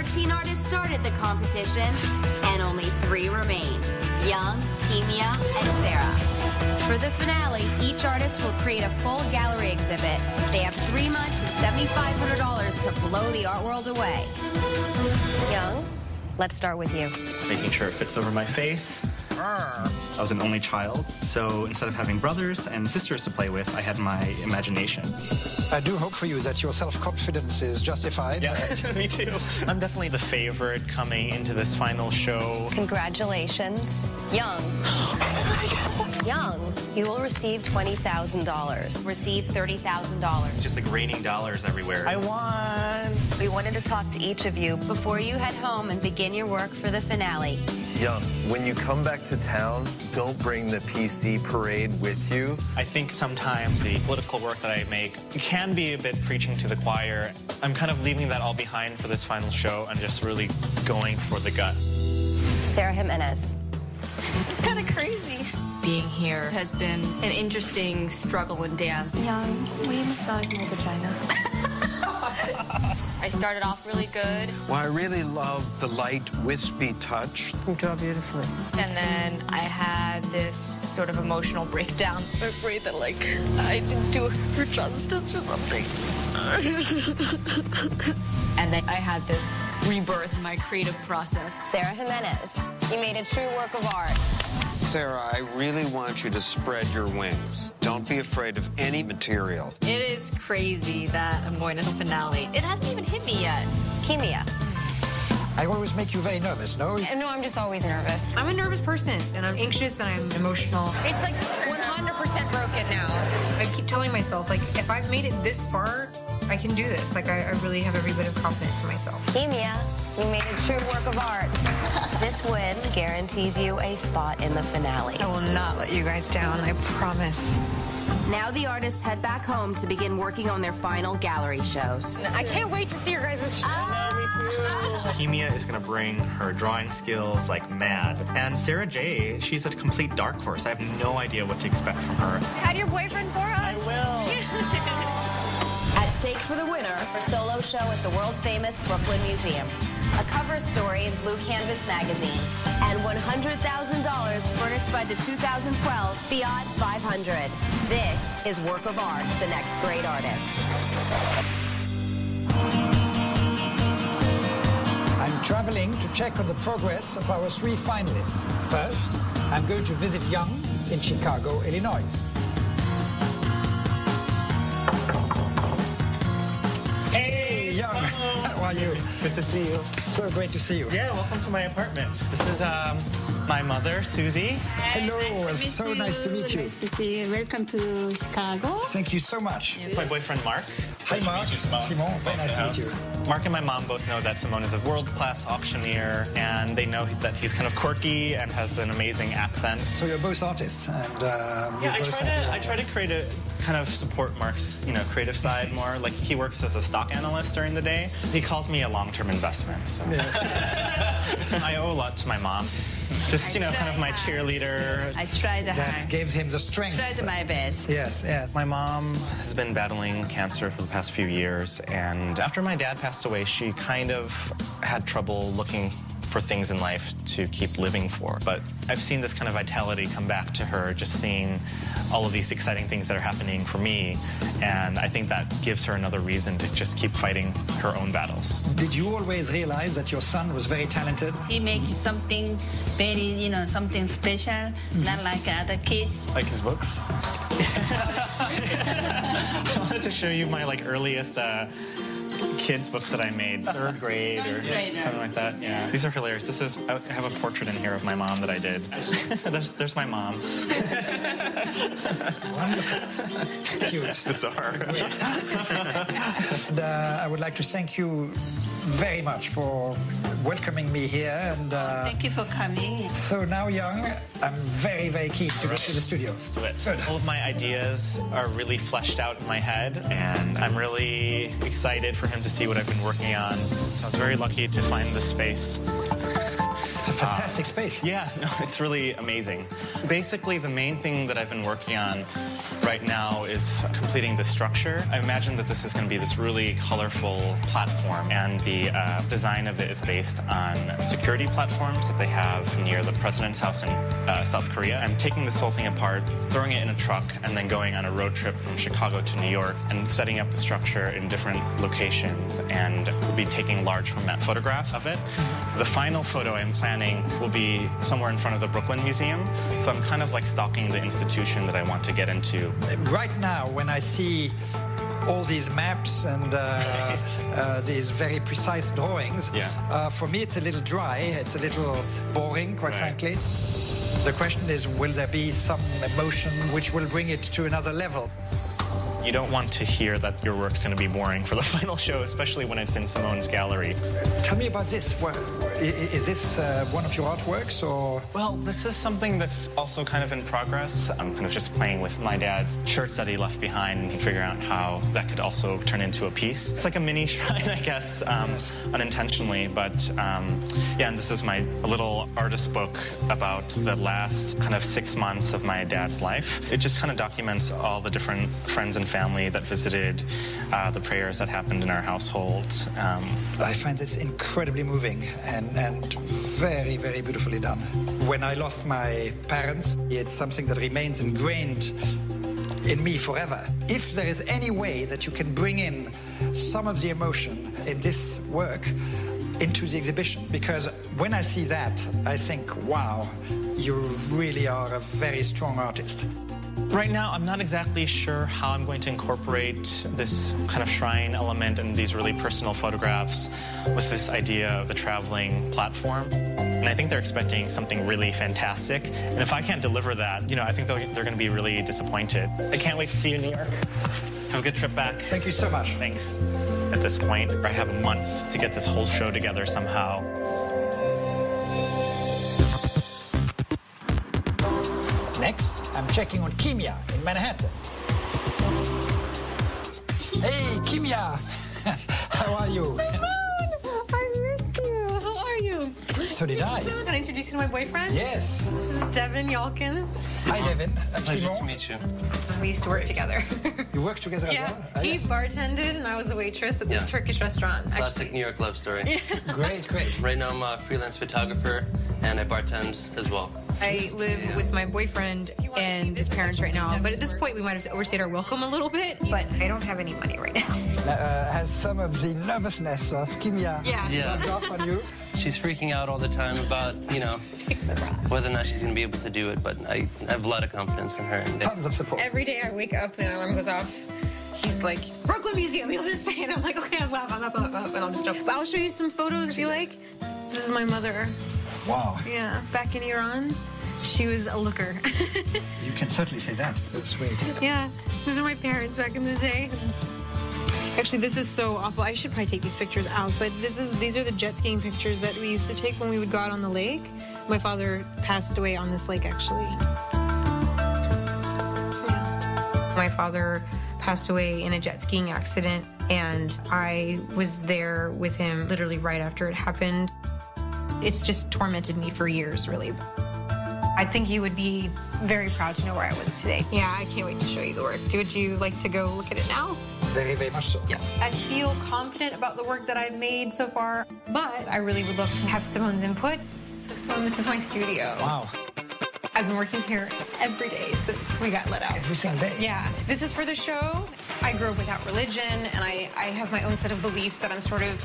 14 artists started the competition, and only 3 remained: Young, Kimia, and Sarah. For the finale, each artist will create a full gallery exhibit. They have 3 months and $7,500 to blow the art world away. Young, let's start with you. Making sure it fits over my face. I was an only child, so instead of having brothers and sisters to play with, I had my imagination. I do hope for you that your self-confidence is justified. Yeah, me too. I'm definitely the favorite coming into this final show. Congratulations. Young. Young, you will receive $20,000. Receive $30,000. It's just like raining dollars everywhere. I won! We wanted to talk to each of you before you head home and begin your work for the finale. Young, when you come back to town, don't bring the PC parade with you. I think sometimes the political work that I make can be a bit preaching to the choir. I'm kind of leaving that all behind for this final show and just really going for the gut. Sarah Jimenez. This is kind of crazy. Being here has been an interesting struggle in dance. Young, will you massage my vagina? I started off really good. Well, I really love the light, wispy touch. You draw beautifully. And then I had this sort of emotional breakdown. I'm afraid that, like, I didn't do her justice or something. And then I had this rebirth in my creative process. Sarah Jimenez, you made a true work of art. Sarah, I really want you to spread your wings. Don't be afraid of any material. It is crazy that I'm going to the finale. It hasn't even hit me yet. Kimia. I always make you very nervous, no? No, I'm just always nervous. I'm a nervous person, and I'm anxious, and I'm emotional. It's like 100% broken now. I keep telling myself, like, if I've made it this far, I can do this. Like, I really have every bit of confidence in myself. Kimia, you made a true work of art. This win guarantees you a spot in the finale. I will not let you guys down, I promise. Now the artists head back home to begin working on their final gallery shows. I can't wait to see your guys' show. Kimia is going to bring her drawing skills like mad. And Sarah J, she's a complete dark horse. I have no idea what to expect from her. Add your boyfriend for us. I will. At stake for the winner, her solo show at the world-famous Brooklyn Museum. A cover story in Blue Canvas magazine. And $100,000 furnished by the 2012 Fiat 500. This is Work of Art, the next great artist. I'm traveling to check on the progress of our 3 finalists. First, I'm going to visit Young in Chicago, Illinois. Hey, Young. How are you? Good to see you. So great to see you. Yeah, welcome to my apartment. This is my mother, Susie. Hello, so nice to meet you. Nice to see you. Welcome to Chicago. Thank you so much. It's my boyfriend, Mark. Hi, Mark. Simon, very nice to meet you. Mark and my mom both know that Simone is a world-class auctioneer, and they know that he's kind of quirky and has an amazing accent. So you're both artists, and yeah, I try to create a kind of support Mark's, creative side more. Like, he works as a stock analyst during the day. He calls me a long-term investment. So. I owe a lot to my mom. Just, kind of my cheerleader. I tried hard. That gives him the strength. Tried my best. Yes, yes. My mom has been battling cancer for the past few years, and after my dad passed away, she kind of had trouble looking for things in life to keep living for. But I've seen this kind of vitality come back to her, just seeing all of these exciting things that are happening for me, and I think that gives her another reason to just keep fighting her own battles. Did you always realize that your son was very talented? He makes something very, something special, not like other kids. Like his books? I wanted to show you my earliest kids' books that I made, 3rd grade or something like that. Yeah, these are hilarious. I have a portrait in here of my mom that I did. there's my mom. Wonderful. Cute. Bizarre. And, I would like to thank you very much for welcoming me here. And Thank you for coming. So now, Young, I'm very, very keen to go to the studio. Let's do it. Good. All of my ideas are really fleshed out in my head, and I'm really excited for him to see what I've been working on. So I was very lucky to find this space. It's a fantastic space. Yeah, no, it's really amazing. Basically, the main thing that I've been working on right now is completing the structure. I imagine that this is going to be this really colorful platform, and the design of it is based on security platforms that they have near the president's house in South Korea. I'm taking this whole thing apart, throwing it in a truck, and then going on a road trip from Chicago to New York and setting up the structure in different locations, and we'll be taking large format photographs of it. The final photo I'm planning will be somewhere in front of the Brooklyn Museum, so I'm kind of like stalking the institution that I want to get into. Right now, when I see all these maps and these very precise drawings, for me it's a little dry, it's a little boring, quite frankly. The question is, will there be some emotion which will bring it to another level? You don't want to hear that your work's going to be boring for the final show, especially when it's in Simone's gallery. Tell me about this. Is this one of your artworks, or? Well, this is something that's also kind of in progress. I'm kind of just playing with my dad's shirts that he left behind and figuring out how that could also turn into a piece. It's like a mini shrine, I guess, unintentionally. But yeah, and this is my little artist book about the last kind of 6 months of my dad's life. It just kind of documents all the different friends and family that visited, the prayers that happened in our household. I find this incredibly moving and very, very beautifully done. When I lost my parents, it's something that remains ingrained in me forever. If there is any way that you can bring in some of the emotion in this work into the exhibition, because when I see that, I think, wow, you really are a very strong artist. Right now, I'm not exactly sure how I'm going to incorporate this kind of shrine element and these really personal photographs with this idea of the traveling platform. And I think they're expecting something really fantastic. And if I can't deliver that, you know, I think they're going to be really disappointed. I can't wait to see you in New York. Have a good trip back. Thank you so much. Thanks. At this point, I have a month to get this whole show together somehow. Next, I'm checking on Kimia in Manhattan. Hey, Kimia! How are you? Simone! I miss you. How are you? So did I. Can I introduce you to my boyfriend? Yes. This is Devin Yalkin. Hi, Devin. I'm Pleasure Simon. to meet you. We used to work together. You work together as Yeah. well? He Yes. bartended and I was a waitress at this Turkish restaurant. Classic New York love story. Great, great. Right now I'm a freelance photographer and I bartend as well. I live with my boyfriend and his parents right now, but at this point we might have overstayed our welcome a little bit, but I don't have any money right now. Has some of the nervousness of Kimia rubbed off on you? She's freaking out all the time about, you know, whether or not she's going to be able to do it, but I have a lot of confidence in her. And Tons of support. Every day I wake up, the alarm goes off. He's like, Brooklyn Museum, he'll just say it. I'm like, okay, I'm up, and I'll just jump. But I'll show you some photos if you like. This is my mother. Wow. Yeah, back in Iran. She was a looker. You can certainly say that. So sweet. Yeah, these are my parents back in the day. Actually, this is so awful. I should probably take these pictures out, but these are the jet skiing pictures that we used to take when we would go out on the lake. My father passed away on this lake, actually. Yeah. My father passed away in a jet skiing accident, and I was there with him literally right after it happened. It's just tormented me for years, really. I think you would be very proud to know where I was today. Yeah, I can't wait to show you the work. Would you like to go look at it now? Very, very much so. Yeah. I feel confident about the work that I've made so far, but I really would love to have Simone's input. So Simone, this is my studio. Wow. I've been working here every day since we got let out. Every single day? Yeah. This is for the show. I grew up without religion, and I have my own set of beliefs that I'm sort of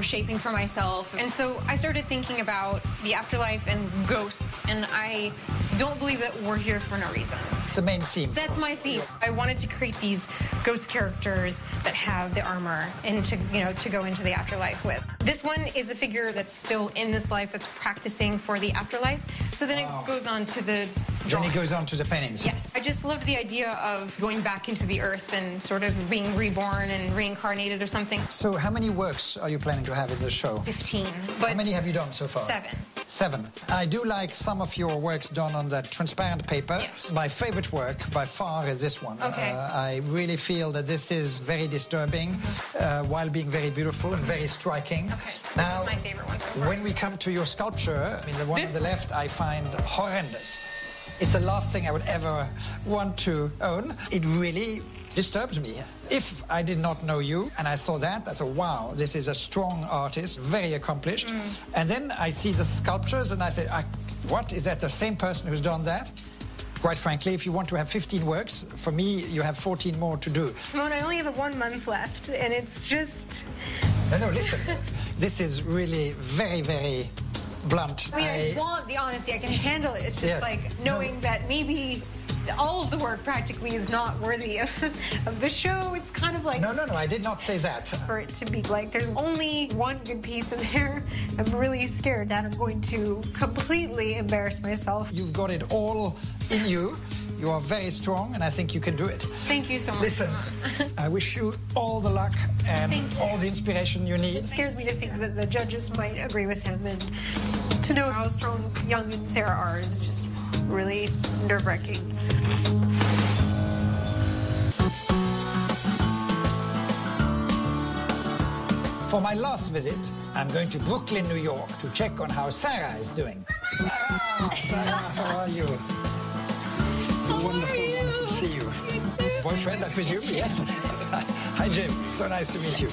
shaping for myself. And so I started thinking about the afterlife and ghosts, and I don't believe that we're here for no reason. It's the main theme. That's my theme. I wanted to create these ghost characters that have the armor and to go into the afterlife with. This one is a figure that's still in this life that's practicing for the afterlife. So then it goes on to the drawing. Then it goes on to the paintings. Yes. I just loved the idea of going back into the earth and sort of being reborn and reincarnated or something. So how many works are you planning to have in this show? 15. But how many have you done so far? 7. 7. I do like some of your works done on that transparent paper. Yes. My favorite work by far is this one. Okay. I really feel that this is very disturbing while being very beautiful and very striking. Okay. Now, This is my favorite one so far. when we come to your sculpture, I mean, the one on the left I find horrendous. It's the last thing I would ever want to own. It really disturbs me. If I did not know you and I saw that, I thought, wow, this is a strong artist, very accomplished. And then I see the sculptures and I say, what, is that the same person who's done that? Quite frankly, if you want to have 15 works, for me, you have 14 more to do. Simone, I only have 1 month left, and it's just... No, listen, this is really very, very blunt. I mean, I want the honesty. I can handle it. It's just Yes. like knowing that maybe all of the work practically is not worthy of the show. It's kind of like... No, I did not say that. For it to be like, there's only one good piece in there. I'm really scared that I'm going to completely embarrass myself. You've got it all in you. You are very strong, and I think you can do it. Thank you so much. Listen, I wish you all the luck and all the inspiration you need. It scares me to think that the judges might agree with him, and to know how strong Young and Sarah are is just really nerve-wracking. For my last visit, I'm going to Brooklyn, New York, to check on how Sarah is doing. Sarah, how are you? Wonderful to see you. Boyfriend, I presume? Yes. Hi, Jim. So nice to meet you.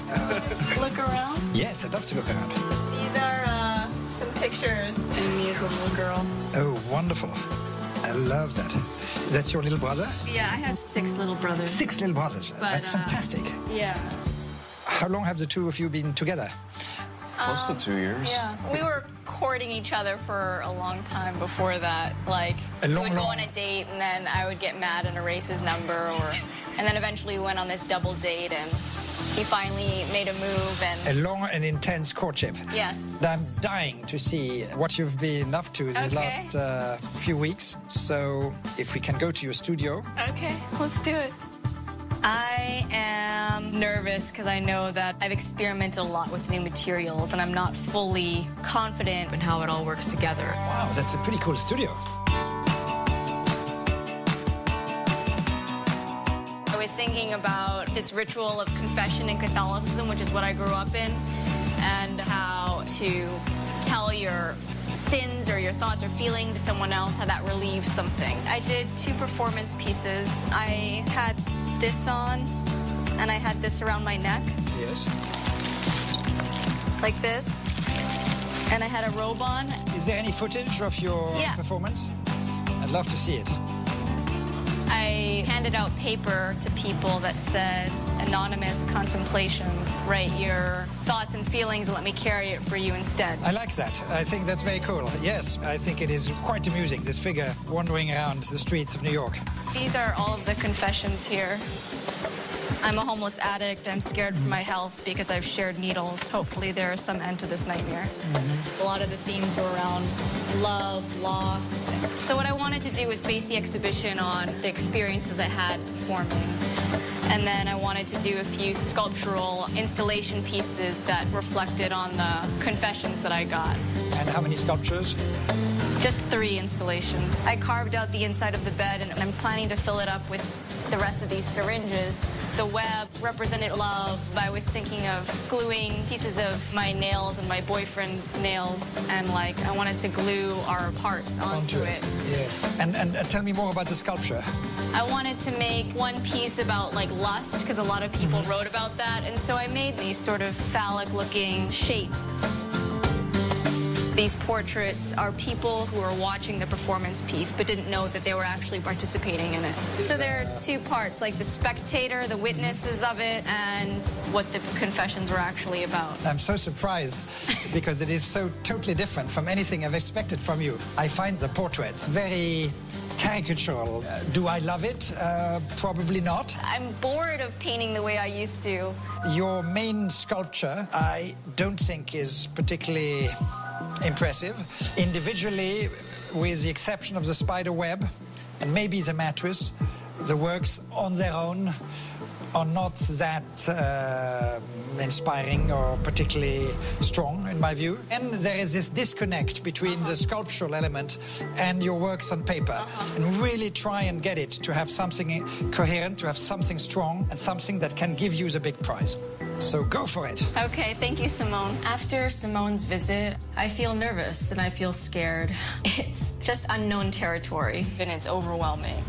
Look around. Yes, I'd love to look around. These are some pictures of me as a little girl. Oh, wonderful. I love that. That's your little brother? Yeah, I have 6 little brothers. 6 little brothers. That's fantastic. Yeah. How long have the two of you been together? Close to 2 years. Yeah, we were courting each other for a long time before that. Like, we would go on a date, and then I would get mad and erase his number, and then eventually we went on this double date, and he finally made a move, and... A long and intense courtship. Yes. I'm dying to see what you've been up to these last few weeks. So if we can go to your studio. Okay, let's do it. I am nervous because I know that I've experimented a lot with new materials and I'm not fully confident in how it all works together. Wow, that's a pretty cool studio. I was thinking about this ritual of confession and Catholicism, which is what I grew up in, and how to tell your sins or your thoughts or feelings to someone else, how that relieves something. I did 2 performance pieces. I had this on, and I had this around my neck. Yes. Like this. And I had a robe on. Is there any footage of your performance? I'd love to see it. I handed out paper to people that said, anonymous contemplations, write your thoughts and feelings and let me carry it for you instead. I like that. I think that's very cool. Yes, I think it is quite amusing, this figure wandering around the streets of New York. These are all of the confessions here. I'm a homeless addict. I'm scared for my health because I've shared needles. Hopefully there is some end to this nightmare. A lot of the themes were around love, loss. So what I wanted to do was base the exhibition on the experiences I had performing. And then I wanted to do a few sculptural installation pieces that reflected on the confessions that I got. And how many sculptures? Just 3 installations. I carved out the inside of the bed, and I'm planning to fill it up with the rest of these syringes. The web represented love. I was thinking of gluing pieces of my nails and my boyfriend's nails, and like I wanted to glue our parts onto it. Yes. And tell me more about the sculpture. I wanted to make one piece about like lust, because a lot of people wrote about that, and so I made these sort of phallic-looking shapes. These portraits are people who are watching the performance piece but didn't know that they were actually participating in it. So there are 2 parts, like the spectator, the witnesses of it, and what the confessions were actually about. I'm so surprised because it is so totally different from anything I've expected from you. I find the portraits very caricatural. Do I love it? Probably not. I'm bored of painting the way I used to. Your main sculpture, I don't think is particularly impressive. Individually, with the exception of the spider web and maybe the mattress, the works on their own are not that inspiring or particularly strong, in my view. And there is this disconnect between the sculptural element and your works on paper. And really try and get it to have something coherent, to have something strong, and something that can give you the big prize. So go for it. Okay, thank you, Simone. After Simone's visit, I feel nervous and I feel scared. It's just unknown territory and it's overwhelming.